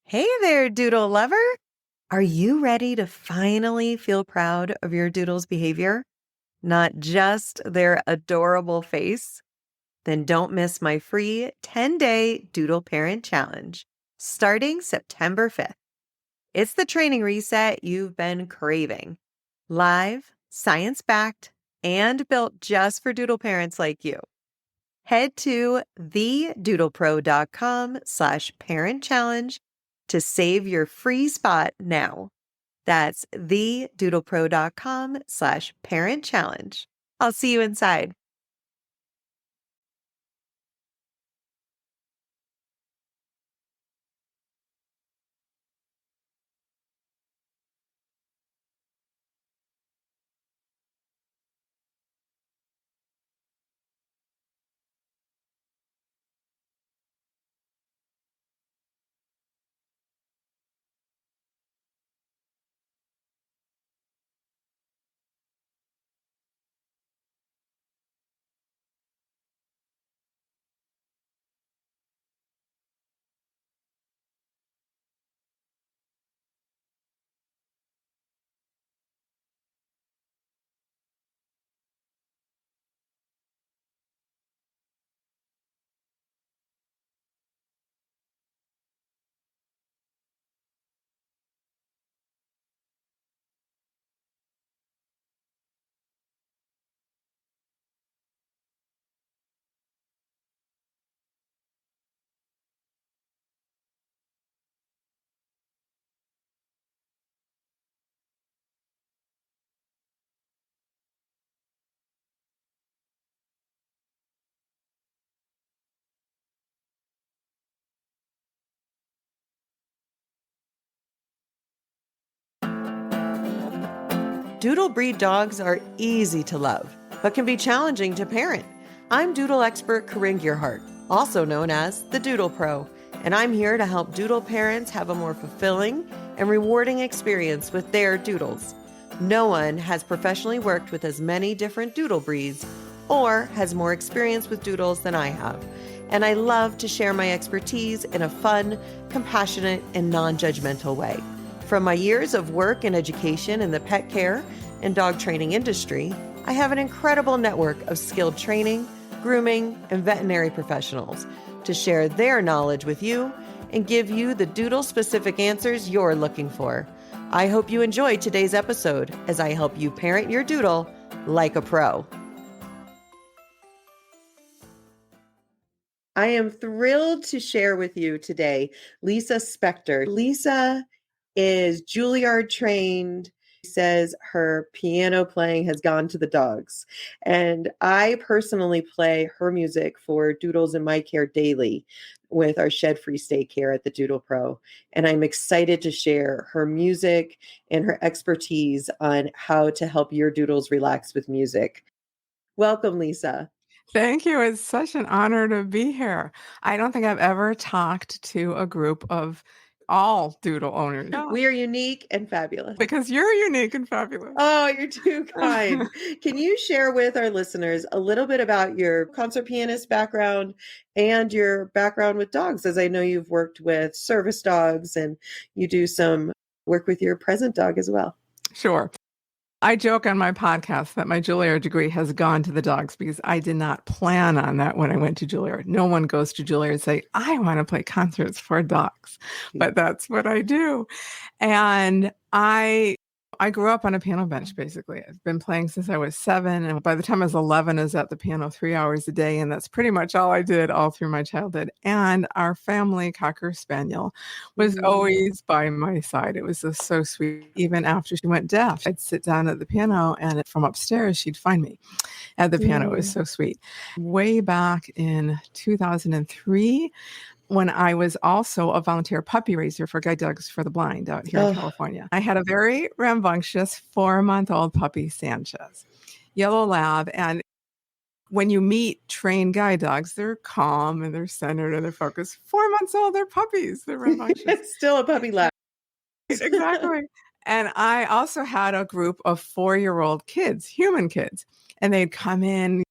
Hey there, doodle lover. Are you ready to finally feel proud of your doodle's behavior? Not just their adorable face? Then don't miss my free 10-day Doodle Parent Challenge starting September 5th. It's the training reset you've been craving. Live, science-backed, and built just for doodle parents like you. Head to thedoodlepro.com/parent challenge to save your free spot now. That's thedoodlepro.com/parent challenge. I'll see you inside. Doodle breed dogs are easy to love, but can be challenging to parent. I'm doodle expert Corinne Gearhart, also known as the Doodle Pro, and I'm here to help doodle parents have a more fulfilling and rewarding experience with their doodles. No one has professionally worked with as many different doodle breeds or has more experience with doodles than I have, and I love to share my expertise in a fun, compassionate, and non-judgmental way. From my years of work and education in the pet care and dog training industry, I have an incredible network of skilled training, grooming, and veterinary professionals to share their knowledge with you and give you the doodle-specific answers you're looking for. I hope you enjoyed today's episode as I help you parent your doodle like a pro. I am thrilled to share with you today Lisa Spector. Lisa is Juilliard-trained. Says her piano playing has gone to the dogs. And I personally play her music for Doodles in my care daily with our shed-free stay care at the Doodle Pro. And I'm excited to share her music and her expertise on how to help your doodles relax with music. Welcome, Lisa. Thank you. It's such an honor to be here. I don't think I've ever talked to a group of all doodle owners. We are unique and fabulous. Because you're unique and fabulous. Oh, you're too kind. Can you share with our listeners a little bit about your concert pianist background and your background with dogs? As I know you've worked with service dogs and you do some work with your present dog as well. Sure. I joke on my podcast that my Juilliard degree has gone to the dogs because I did not plan on that when I went to Juilliard. No one goes to Juilliard and say, I want to play concerts for dogs, but that's what I do. And I grew up on a piano bench, basically. I've been playing since I was 7. And by the time I was 11, I was at the piano 3 hours a day. And that's pretty much all I did all through my childhood. And our family Cocker Spaniel was always by my side. It was just so sweet. Even after she went deaf, I'd sit down at the piano and from upstairs, she'd find me at the piano. It was so sweet. Way back in 2003, when I was also a volunteer puppy raiser for guide dogs for the blind out here in California. I had a very rambunctious 4-month-old puppy, Sanchez, yellow lab. And when you meet trained guide dogs, they're calm and they're centered and they're focused. 4 months old, they're puppies. They're rambunctious. It's still a puppy lab. Exactly. And I also had a group of 4-year-old kids, human kids, and they'd come in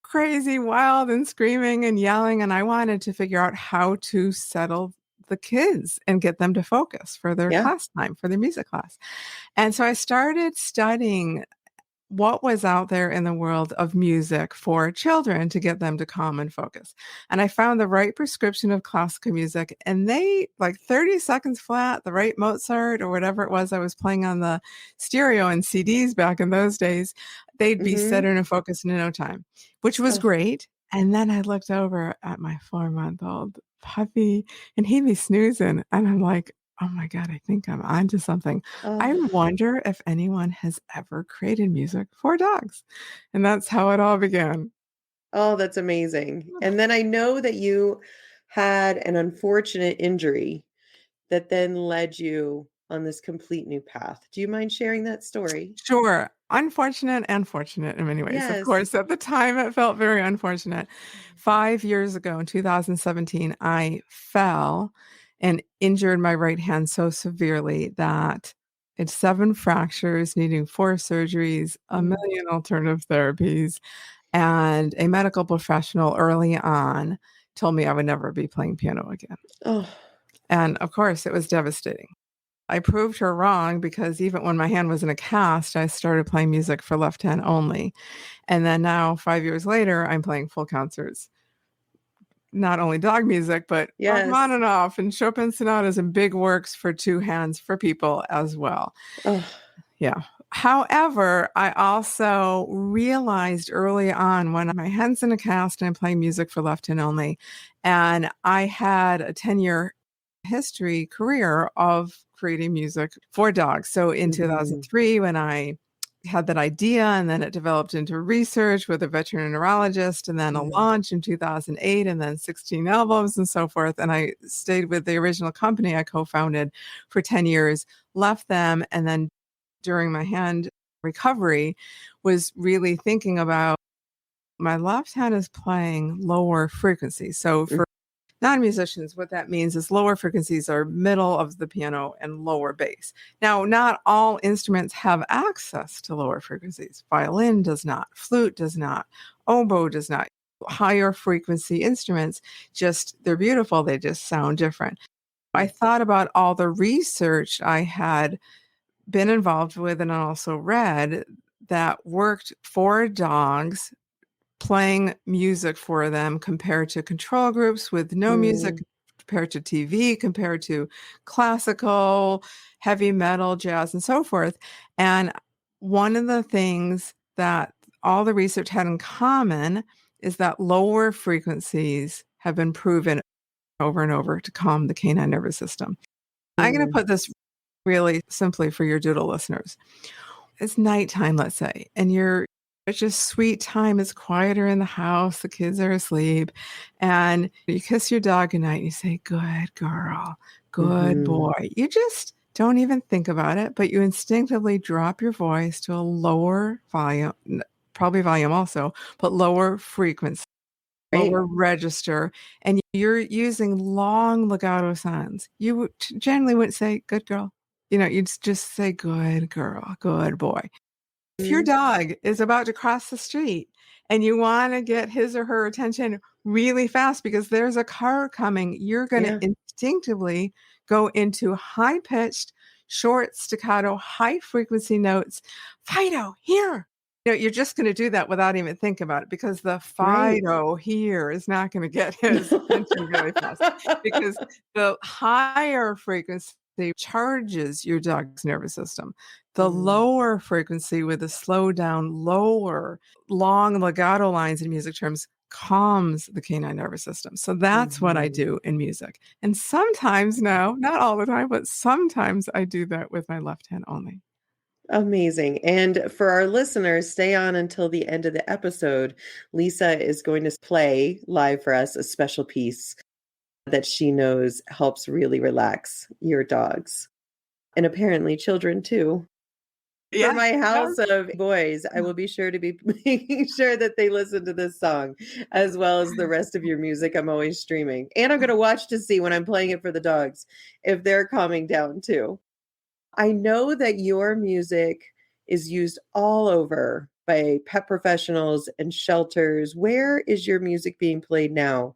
crazy, wild, and screaming and yelling. And I wanted to figure out how to settle the kids and get them to focus for their Yeah. class time, for their music class. And so I started studying what was out there in the world of music for children to get them to calm and focus. And I found the right prescription of classical music, and they, like 30 seconds flat, the right Mozart or whatever it was I was playing on the stereo and CDs back in those days, they'd be Mm-hmm. centered and focused in no time, which was Oh, great. And then I looked over at my 4-month-old puppy, and he'd be snoozing, and I'm like, oh my God, I think I'm onto something. I oh, wonder if anyone has ever created music for dogs. And that's how it all began. oh, that's amazing. And then I know that you had an unfortunate injury that then led you on this complete new path. Do you mind sharing that story? Sure. Unfortunate and fortunate in many ways. Of Yes. course, at the time, it felt very unfortunate. 5 years ago, in 2017, I fell and injured my right hand so severely that it's 7 fractures, needing 4 surgeries, a Mm. million alternative therapies, and a medical professional early on told me I would never be playing piano again. Oh, And of course, it was devastating. I proved her wrong because even when my hand was in a cast, I started playing music for left hand only. And then now, 5 years later, I'm playing full concerts, not only dog music, but yes. Rachmaninoff and Chopin sonatas and big works for two hands for people as well. Oh, Yeah. However, I also realized early on when my hand's in a cast and I'm playing music for left hand only, and I had a 10-year history career of creating music for dogs. So in mhm. 2003, when I had that idea and then it developed into research with a veterinary neurologist and then a Mm. launch in 2008 and then 16 albums and so forth. And I stayed with the original company I co-founded for 10 years, left them, and then during my hand recovery was really thinking about my left hand is playing lower frequencies. So Mm. for non-musicians, what that means is lower frequencies are middle of the piano and lower bass. Now, not all instruments have access to lower frequencies. Violin does not, flute does not, oboe does not. Higher frequency instruments, just they're beautiful, they just sound different. I thought about all the research I had been involved with and also read that worked for dogs, playing music for them compared to control groups with no music, Mm. compared to TV, compared to classical, heavy metal, jazz, and so forth. And one of the things that all the research had in common is that lower frequencies have been proven over and over to calm the canine nervous system. I'm going to Mm. put this really simply for your doodle listeners. It's nighttime, let's say, and it's just sweet time. It's quieter in the house. The kids are asleep. And you kiss your dog goodnight. And you say, good girl, good Mhm. boy. You just don't even think about it, but you instinctively drop your voice to a lower volume, probably volume also, but lower frequency, Right. lower register. And you're using long legato sounds. You generally wouldn't say, good girl. You'd just say, good girl, good boy. If your Mm. dog is about to cross the street and you want to get his or her attention really fast because there's a car coming, you're going to Yeah. instinctively go into high pitched, short staccato, high frequency notes. Fido, here. You're just going to do that without even thinking about it because the Right. Fido here is not going to get his attention really fast because the higher frequency charges your dog's nervous system. The Mm. lower frequency with the slow down, lower, long legato lines in music terms calms the canine nervous system. So that's what I Mhm. do in music. And sometimes, no, not all the time, but sometimes I do that with my left hand only. Amazing. And for our listeners, stay on until the end of the episode. Lisa is going to play live for us a special piece that she knows helps really relax your dogs and apparently children too. For Yes, my yes. house of boys, I will be sure to be making sure that they listen to this song as well as the rest of your music. I'm always streaming. And I'm going to watch to see when I'm playing it for the dogs if they're calming down too. I know that your music is used all over by pet professionals and shelters. Where is your music being played now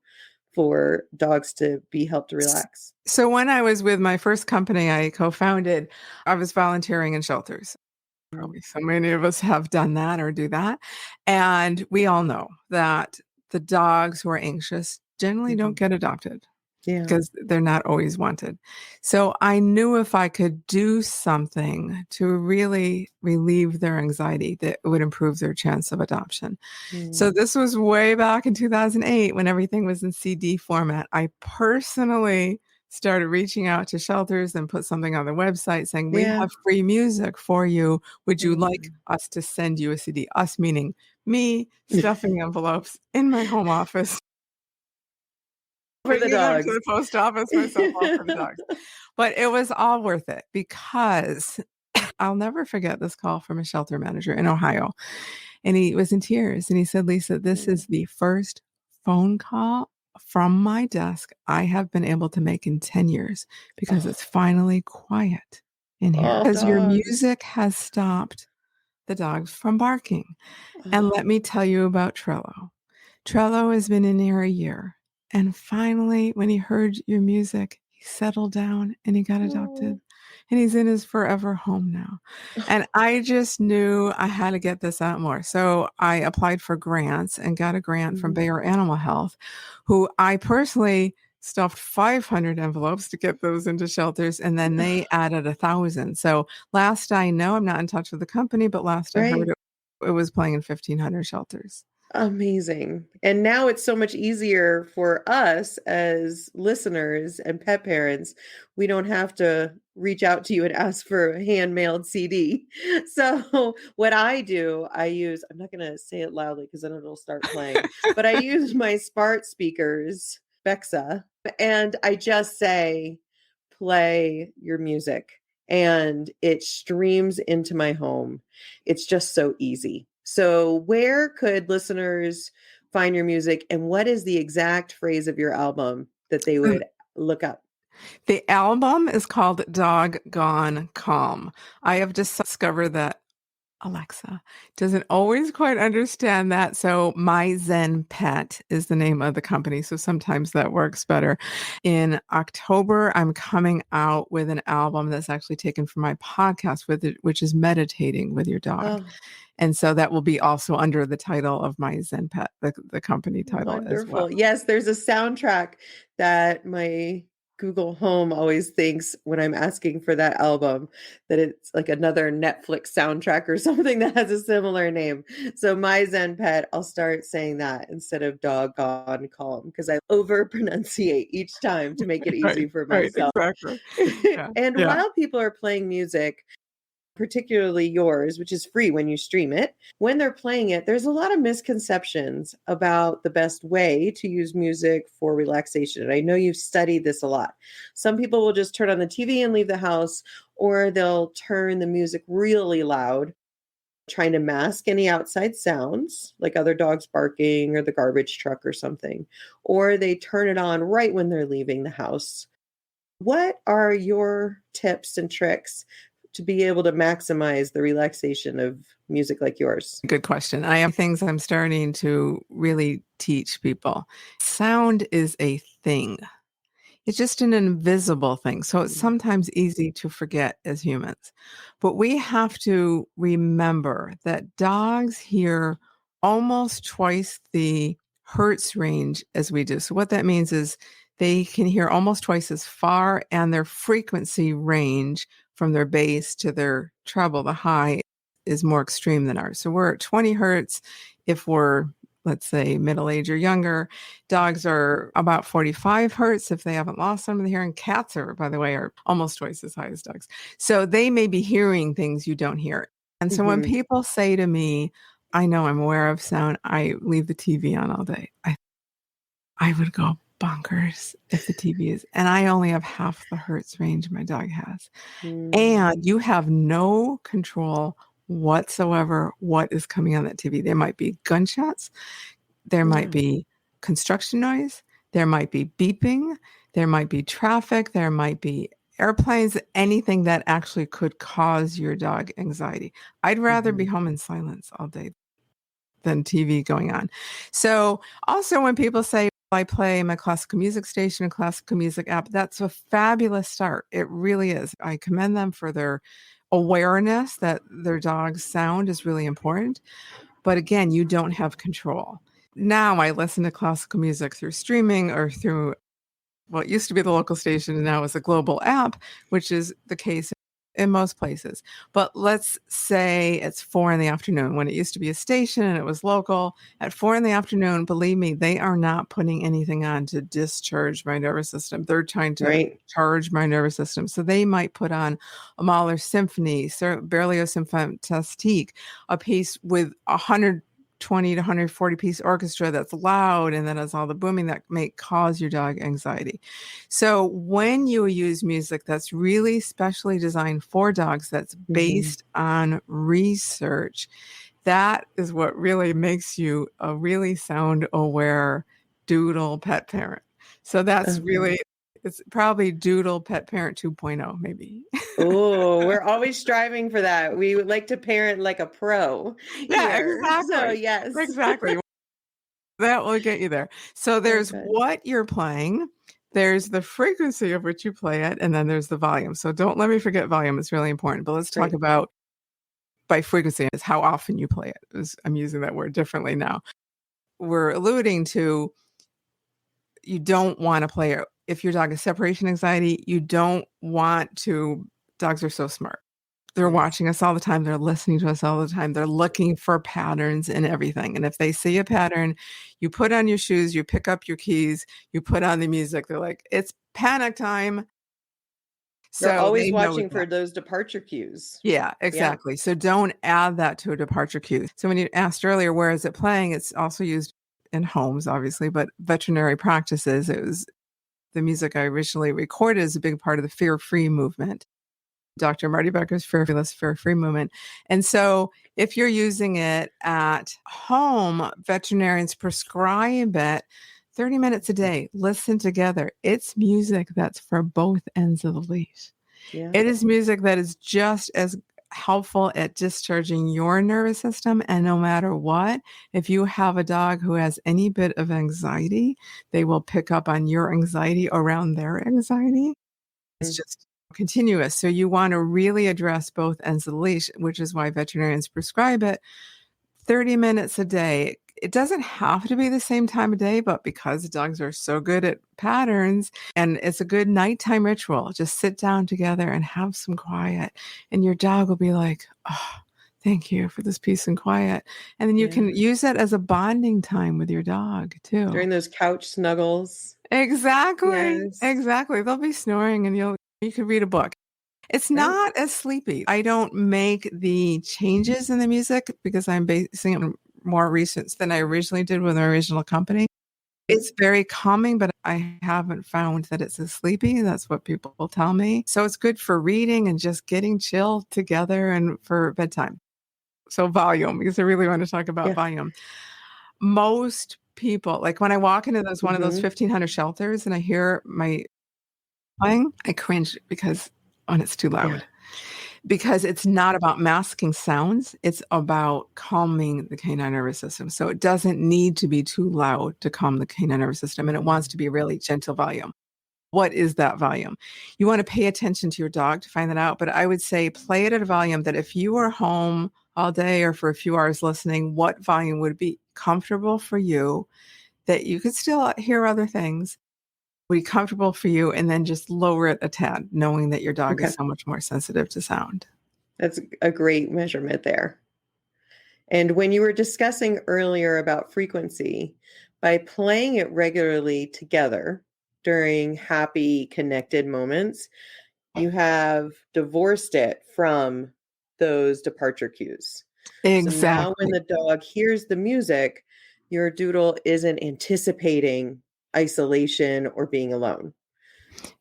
for dogs to be helped to relax? So when I was with my first company I co-founded, I was volunteering in shelters. Probably so many of us have done that or do that. And we all know that the dogs who are anxious generally don't get adopted Yeah. because they're not always wanted. So I knew if I could do something to really relieve their anxiety, that it would improve their chance of adoption. So this was way back in 2008 when everything was in CD format. I personally started reaching out to shelters and put something on the website saying, we Yeah. have free music for you. Would you like us to send you a CD? Us meaning me stuffing envelopes in my home office. For the Bringing them dogs. to the post office myself, all for the dogs. But it was all worth it because I'll never forget this call from a shelter manager in Ohio. And he was in tears. And he said, Lisa, this is the first phone call from my desk I have been able to make in 10 years because it's finally quiet in here. Because your Dogs. music has stopped the dogs from barking. And let me tell you about Trello. Trello has been in here a year. And finally, when he heard your music, he settled down and he got adopted. And he's in his forever home now. And I just knew I had to get this out more. So I applied for grants and got a grant from Bayer Animal Health, who I personally stuffed 500 envelopes to get those into shelters. And then they added 1,000. So last I know, I'm not in touch with the company, but last I heard it was playing in 1,500 shelters. Amazing. And now it's so much easier for us as listeners and pet parents. We don't have to reach out to you and ask for a hand-mailed CD. So what I do, I'm not going to say it loudly because then it'll start playing, but I use my smart speakers, Bexa, and I just say, play your music, and it streams into my home. It's just so easy. So where could listeners find your music, and what is the exact phrase of your album that they would look up? The album is called Doggone Calm. I have discovered that Alexa doesn't always quite understand that. So My Zen Pet is the name of the company. So sometimes that works better. In October, I'm coming out with an album that's actually taken from my podcast which is Meditating with Your Dog. And so that will be also under the title of My Zen Pet, the company title as well. Wonderful. Yes, there's a soundtrack that my Google Home always thinks when I'm asking for that album that it's like another Netflix soundtrack or something that has a similar name. So My Zen Pet, I'll start saying that instead of Doggone Calm because I over pronunciate each time to make it easy for myself. Right, exactly. And while people are playing music, particularly yours, which is free when you stream it, when they're playing it, there's a lot of misconceptions about the best way to use music for relaxation. And I know you've studied this a lot. Some people will just turn on the TV and leave the house, or they'll turn the music really loud, trying to mask any outside sounds, like other dogs barking or the garbage truck or something, or they turn it on right when they're leaving the house. What are your tips and tricks to be able to maximize the relaxation of music like yours? Good question. I have things I'm starting to really teach people. Sound is a thing. It's just an invisible thing. So it's sometimes easy to forget as humans. But we have to remember that dogs hear almost twice the hertz range as we do. So what that means is they can hear almost twice as far, and their frequency range from their bass to their treble, the high, is more extreme than ours. So we're at 20 hertz if we're, let's say, middle age or younger. Dogs are about 45 hertz if they haven't lost some of the hearing. Cats are, by the way, are almost twice as high as dogs. So they may be hearing things you don't hear. And so when people say to me, I know I'm aware of sound, I leave the TV on all day, I would go bonkers if the TV is, and I only have half the hertz range my dog has. And you have no control whatsoever what is coming on that TV. There might be gunshots, there might be construction noise, there might be beeping, there might be traffic, there might be airplanes, anything that actually could cause your dog anxiety. I'd rather be home in silence all day than TV going on. So also when people say, I play my classical music station and classical music app. That's a fabulous start. It really is. I commend them for their awareness that their dog's sound is really important. But again, you don't have control. Now I listen to classical music through streaming or through, well, it used to be the local station and now it's a global app, which is the case in most places. But let's say it's 4 p.m. when it used to be a station and it was local. At 4 p.m, believe me, they are not putting anything on to discharge my nervous system. They're trying to charge my nervous system. So they might put on a Mahler symphony, Berlioz Fantastique, a piece with 120 to 140 piece orchestra that's loud and that has all the booming that may cause your dog anxiety. So when you use music that's really specially designed for dogs, that's based on research, that is what really makes you a really sound aware doodle pet parent. So that's really, it's probably Doodle Pet Parent 2.0, maybe. Oh, we're always striving for that. We would like to parent like a pro. Yeah, here. exactly. So, yes. Exactly. That will get you there. So there's what you're playing, there's the frequency of which you play it, and then there's the volume. So don't let me forget volume. It's really important. But let's talk about by frequency is how often you play it. I'm using that word differently now. We're alluding to you don't want to play it. If your dog has separation anxiety, you don't want to. Dogs are so smart. They're watching us all the time. They're listening to us all the time. They're looking for patterns in everything. And if they see a pattern, you put on your shoes, you pick up your keys, you put on the music. They're like, it's panic time. They're always watching for those departure cues. Yeah, exactly. So don't add that to a departure cue. So when you asked earlier, where is it playing? It's also used in homes, obviously, but veterinary practices. It was the music I originally recorded is a big part of the fear-free movement. Dr. Marty Becker's fear-free movement. And so if you're using it at home, veterinarians prescribe it 30 minutes a day. Listen together. It's music that's for both ends of the leash. Yeah. It is music that is just as helpful at discharging your nervous system. And no matter what, if you have a dog who has any bit of anxiety, they will pick up on your anxiety around their anxiety. It's just continuous. So you want to really address both ends of the leash, which is why veterinarians prescribe it 30 minutes a day. It doesn't have to be the same time of day, but because dogs are so good at patterns and it's a good nighttime ritual, just sit down together and have some quiet. And your dog will be like, oh, thank you for this peace and quiet. And then you can use it as a bonding time with your dog too. During those couch snuggles. Exactly. Yes. Exactly. They'll be snoring and you could read a book. It's not as sleepy. I don't make the changes in the music because I'm basing it on more research than I originally did with my original company. It's very calming, but I haven't found that it's as sleepy. That's what people will tell me. So it's good for reading and just getting chill together and for bedtime. So volume, because I really want to talk about volume. Most people, like when I walk into one of those 1,500 shelters and I hear my playing, I cringe because it's too loud. Because it's not about masking sounds. It's about calming the canine nervous system. So it doesn't need to be too loud to calm the canine nervous system. And it wants to be a really gentle volume. What is that volume? You want to pay attention to your dog to find that out. But I would say play it at a volume that if you were home all day or for a few hours listening, what volume would be comfortable for you that you could still hear other things, be comfortable for you, and then just lower it a tad, knowing that your dog is so much more sensitive to sound. That's a great measurement there. And when you were discussing earlier about frequency, by playing it regularly together during happy, connected moments, you have divorced it from those departure cues. Exactly. So now when the dog hears the music, your doodle isn't anticipating isolation or being alone.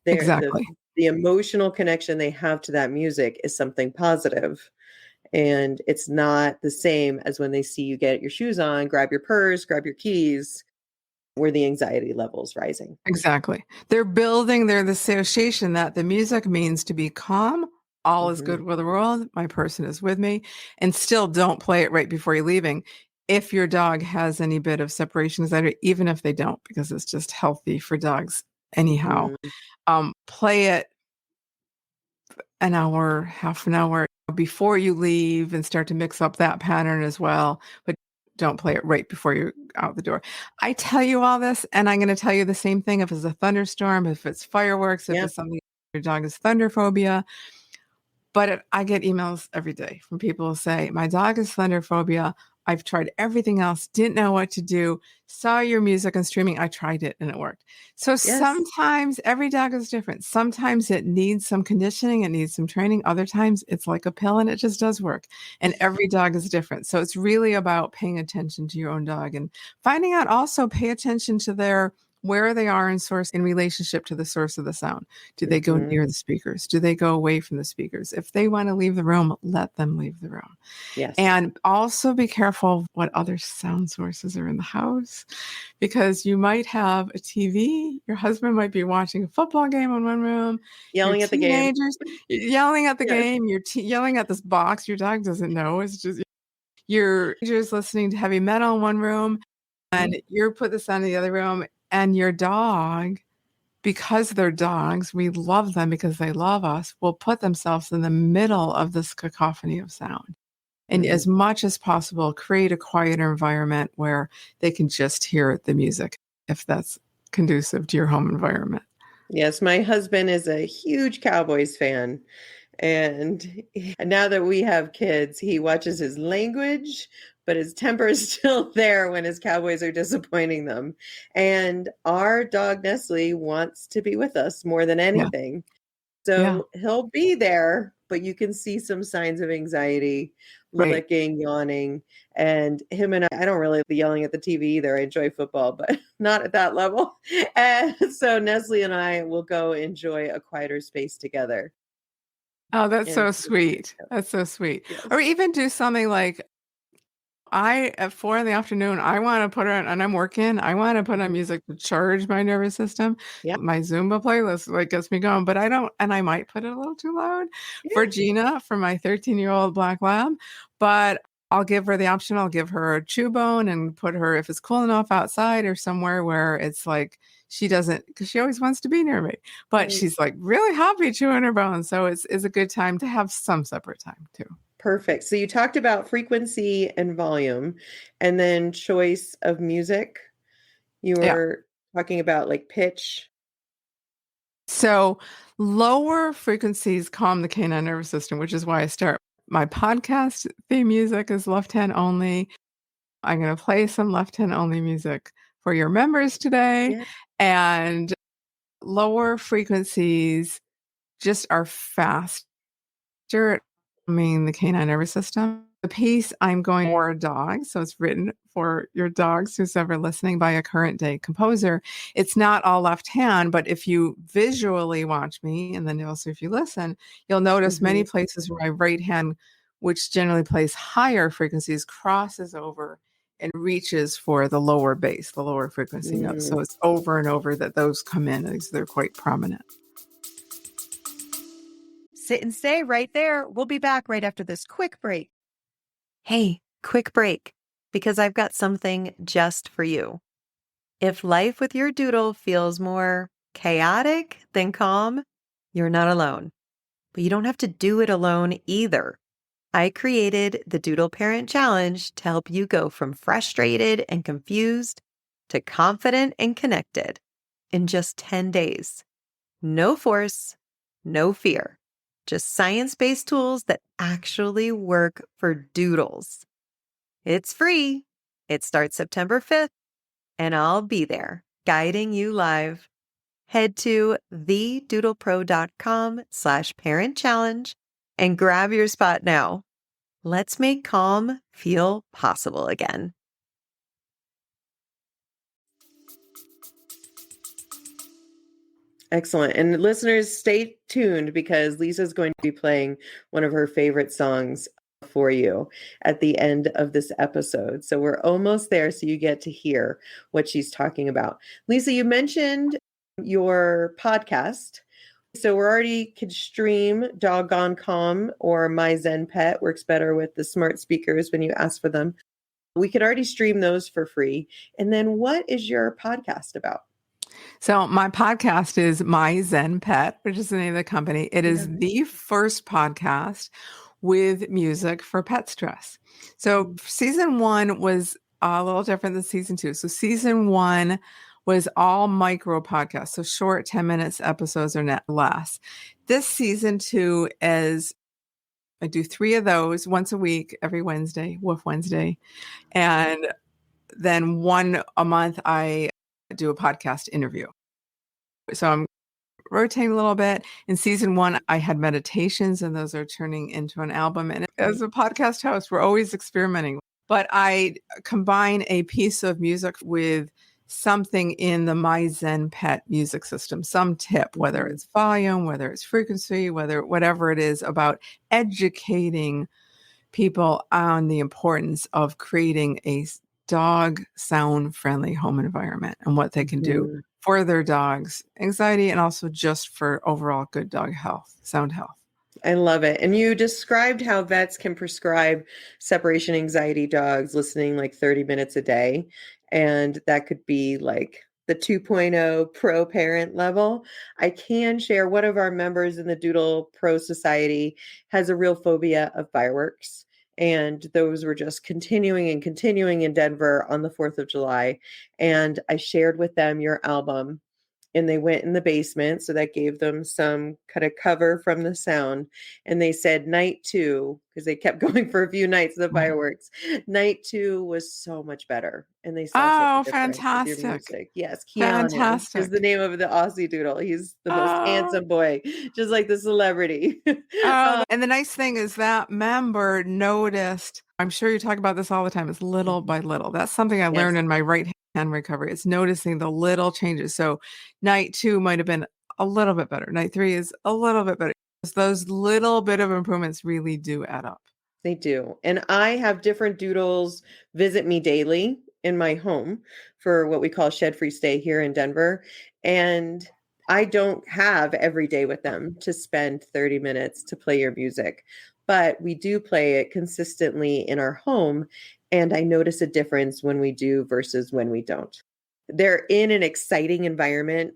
Exactly. The emotional connection they have to that music is something positive. And it's not the same as when they see you get your shoes on, grab your purse, grab your keys, where the anxiety level's rising. Exactly. They're building the association that the music means to be calm. All is good with the world. My person is with me. And still don't play it right before you're leaving. if your dog has any bit of separation anxiety, even if they don't, because it's just healthy for dogs anyhow. Mhm. Play it an hour, half an hour before you leave and start to mix up that pattern as well. But don't play it right before you're out the door. I tell you all this, and I'm going to tell you the same thing if it's a thunderstorm, if it's fireworks, if Yeah. it's something your dog is thunder phobia. But I get emails every day from people who say, my dog is thunder phobia. I've tried everything else, didn't know what to do, saw your music and streaming. I tried it and it worked. So Yes. sometimes every dog is different. Sometimes it needs some conditioning, it needs some training. Other times it's like a pill and it just does work. And every dog is different. So it's really about paying attention to your own dog and finding out also pay attention to where they are in relationship to the source of the sound. Do they go Mhm. near the speakers? Do they go away from the speakers? If they want to leave the room, let them leave the room. Yes. And also be careful what other sound sources are in the house, because you might have a TV, your husband might be watching a football game in one room, your Yelling at the game. teenagers yelling at the Yes. game, you're yelling at this box your dog doesn't know. It's just your teenagers listening to heavy metal in one room, and you're put the sound in the other room, and your dog, because they're dogs, we love them because they love us, will put themselves in the middle of this cacophony of sound. And Mm. as much as possible, create a quieter environment where they can just hear the music, if that's conducive to your home environment. Yes, my husband is a huge Cowboys fan. And now that we have kids, he watches his language, but his temper is still there when his Cowboys are disappointing them. And our dog Nestle wants to be with us more than Yeah. anything. Yeah. So he'll be there, but you can see some signs of anxiety, Right. licking, yawning. And him and I don't really be yelling at the TV either. I enjoy football, but not at that level. And so Nestle and I will go enjoy a quieter space together. Oh, that's And so sweet. That's so sweet. Or yes. even do something like at 4 in the afternoon, I want to put on, and I'm working, I want to put on Mhm. music to charge my nervous system. Yeah. My Zumba playlist like gets me going, but I don't, and I might put it a little too loud for Yeah. Gina, for my 13-year-old black lab, but I'll give her the option. I'll give her a chew bone and put her, if it's cool enough, outside or somewhere where it's like, she doesn't, because she always wants to be near me, but Right. she's like really happy chewing her bone. So it's a good time to have some separate time too. Perfect. So you talked about frequency and volume and then choice of music. You Yeah. were talking about like pitch. So lower frequencies calm the canine nervous system, which is why I start my podcast theme music is left hand only. I'm going to play some left hand only music for your members today. Yeah. And lower frequencies just are faster at calming the canine nervous system. The piece I'm going for dogs, so it's written for your dogs, who's ever listening, by a current day composer. It's not all left hand, but if you visually watch me, and then also if you listen, you'll notice many Mhm. places where my right hand, which generally plays higher frequencies, crosses over and reaches for the lower bass, the lower frequency notes. Mm. So it's over and over that those come in, because they're quite prominent. Sit and stay right there. We'll be back right after this quick break. Hey, quick break, because I've got something just for you. If life with your doodle feels more chaotic than calm, you're not alone. But you don't have to do it alone either. I created the Doodle Parent Challenge to help you go from frustrated and confused to confident and connected in just 10 days. No force, no fear, just science-based tools that actually work for doodles. It's free. It starts September 5th, and I'll be there guiding you live. Head to thedoodlepro.com/parent challenge and grab your spot now. Let's make calm feel possible again. Excellent. And listeners, stay tuned because Lisa's going to be playing one of her favorite songs for you at the end of this episode. So we're almost there. So you get to hear what she's talking about. Lisa, you mentioned your podcast. So we're already could stream Doggone Calm or My Zen Pet works better with the smart speakers when you ask for them. We can already stream those for free. And then what is your podcast about? So my podcast is My Zen Pet, which is the name of the company. It is Yeah. the first podcast with music for pet stress. So season 1 was a little different than season 2. So season 1 was all micro podcasts, so short 10 minutes episodes or net less. This season 2 is I do 3 of those once a week, every Wednesday, Woof Wednesday. And then 1 a month, I do a podcast interview. So I'm rotating a little bit. In season 1, I had meditations, and those are turning into an album. And as a podcast host, we're always experimenting. But I combine a piece of music with something in the My Zen Pet music system, some tip, whether it's volume, whether it's frequency, whatever it is, about educating people on the importance of creating a dog sound friendly home environment and what they can do for their dog's anxiety and also just for overall good dog health, sound health. I love it. And you described how vets can prescribe separation anxiety dogs listening like 30 minutes a day. And that could be like the 2.0 pro parent level. I can share one of our members in the Doodle Pro Society has a real phobia of fireworks. And those were just continuing in Denver on the 4th of July. And I shared with them your album. And they went in the basement. So that gave them some kind of cover from the sound. And they said night 2, because they kept going for a few nights of the fireworks. Night 2 was so much better. And they saw such a difference with your fantastic. music. Yes, Keanu Fantastic. is the name of the Aussie Doodle. He's the most handsome boy, just like the celebrity. And the nice thing is that member noticed, I'm sure you talk about this all the time, is little by little. That's something I learned in my right hand recovery. It's noticing the little changes. So night 2 might have been a little bit better. Night 3 is a little bit better. Those little bit of improvements really do add up. They do. And I have different doodles visit me daily in my home for what we call shed-free stay here in Denver. And I don't have every day with them to spend 30 minutes to play your music, but we do play it consistently in our home. And I notice a difference when we do versus when we don't. They're in an exciting environment,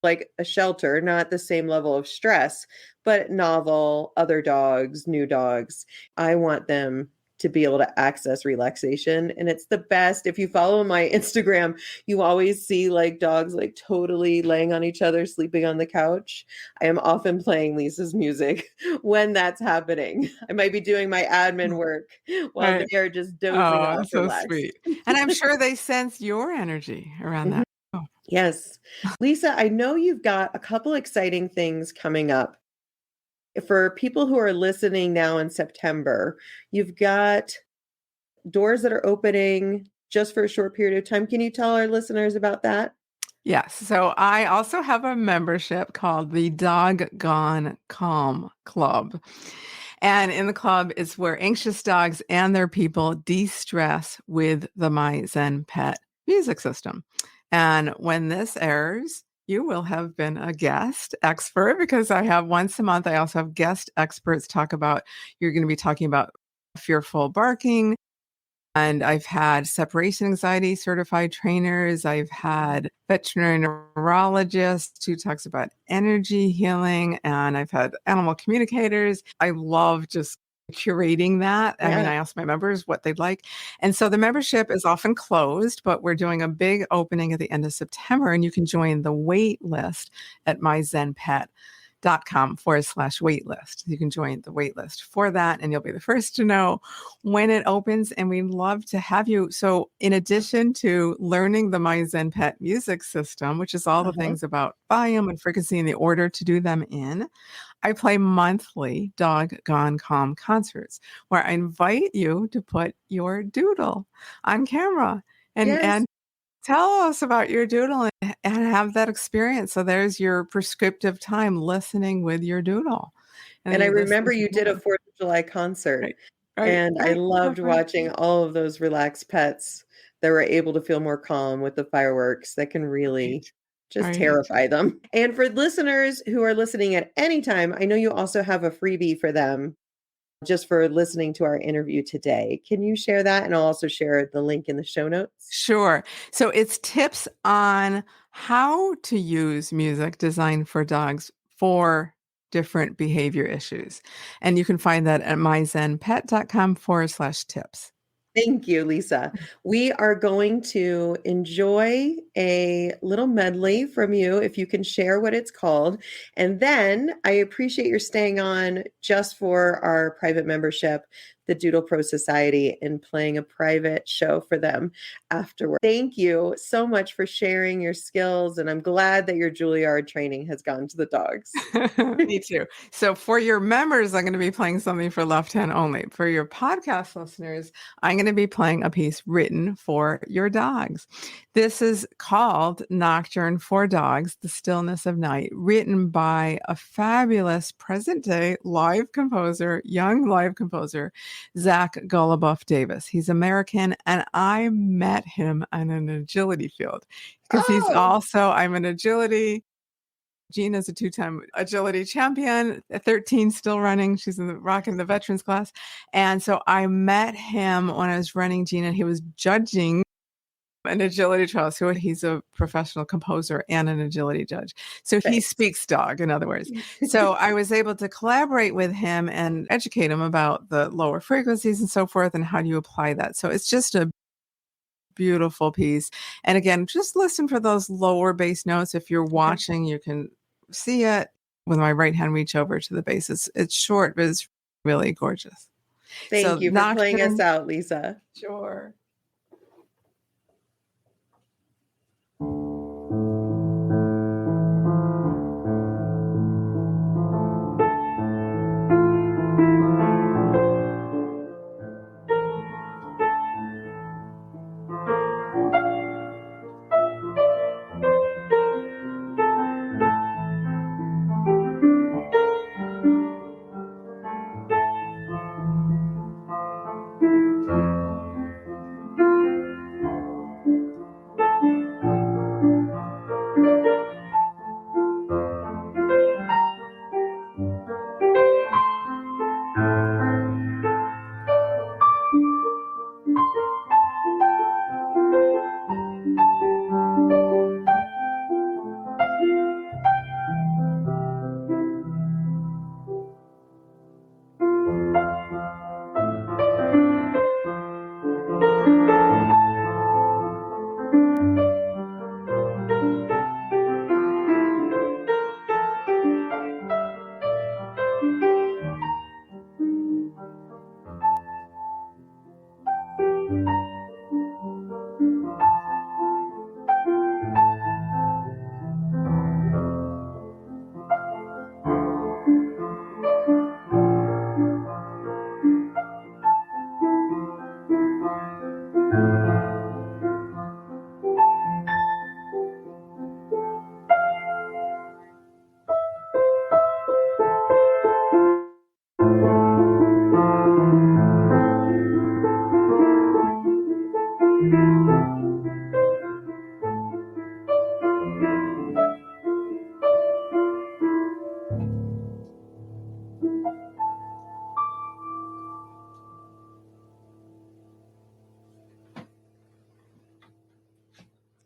like a shelter, not the same level of stress, but novel, other dogs, new dogs. I want them to be able to access relaxation. And it's the best. If you follow my Instagram, you always see like dogs like totally laying on each other, sleeping on the couch. I am often playing Lisa's music when that's happening. I might be doing my admin work while they are just dozing off. So relaxed. sweet. And I'm sure they sense your energy around that. Oh. Yes. Lisa, I know you've got a couple exciting things coming up. For people who are listening now in September, you've got doors that are opening just for a short period of time. Can you tell our listeners about that? Yes. So I also have a membership called the Dog Gone Calm Club. And in the club is where anxious dogs and their people de-stress with the My Zen Pet music system. And when this airs, you will have been a guest expert because I have once a month. I also have guest experts you're going to be talking about fearful barking. And I've had separation anxiety certified trainers. I've had veterinary neurologists who talks about energy healing. And I've had animal communicators. I love just curating that. I mean, I ask my members what they'd like. And so the membership is often closed, but we're doing a big opening at the end of September. And you can join the wait list at myzenpet.com/wait list. You can join the wait list for that, and you'll be the first to know when it opens. And we'd love to have you. So in addition to learning the My Zen Pet music system, which is all the things about volume and frequency and the order to do them in, I play monthly Dog Gone Calm concerts where I invite you to put your doodle on camera and tell us about your doodle and have that experience. So there's your prescriptive time listening with your doodle. And I remember you did a 4th of July concert. And I loved watching all of those relaxed pets that were able to feel more calm with the fireworks that can really just terrify them. And for listeners who are listening at any time, I know you also have a freebie for them just for listening to our interview today. Can you share that? And I'll also share the link in the show notes. Sure. So it's tips on how to use music designed for dogs for different behavior issues. And you can find that at myzenpet.com/tips. Thank you, Lisa. We are going to enjoy a little medley from you if you can share what it's called. And then I appreciate your staying on just for our private membership, the Doodle Pro Society, and playing a private show for them afterward. Thank you so much for sharing your skills. And I'm glad that your Juilliard training has gone to the dogs. Me too. So for your members, I'm going to be playing something for left hand only. For your podcast listeners, I'm going to be playing a piece written for your dogs. This is called Nocturne for Dogs, The Stillness of Night, written by a fabulous present day young live composer, Zach Goluboff Davis. He's American, and I met him on an agility field because I'm an agility. Gina's a 2-time agility champion, 13 still running. She's rocking the veterans class. And so I met him when I was running Gina. He was judging an agility trial. So he's a professional composer and an agility judge. So he speaks dog, in other words. So I was able to collaborate with him and educate him about the lower frequencies and so forth and how do you apply that. So it's just a beautiful piece. And again, just listen for those lower bass notes. If you're watching, you can see it with my right hand reach over to the bass. It's short, but it's really gorgeous. Thank you for playing us out, Lisa. Sure.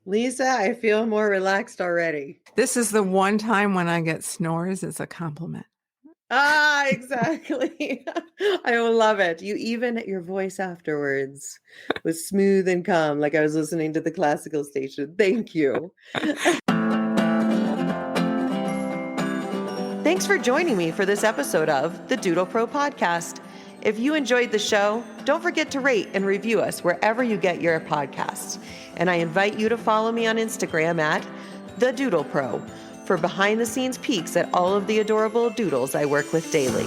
Lisa, I feel more relaxed already. This is the one time when I get snores. It's a compliment. Exactly. I love it. Your voice afterwards was smooth and calm, like I was listening to the classical station. Thank you. Thanks for joining me for this episode of the Doodle Pro Podcast. If you enjoyed the show, don't forget to rate and review us wherever you get your podcasts. And I invite you to follow me on Instagram at The Doodle Pro for behind-the-scenes peeks at all of the adorable doodles I work with daily.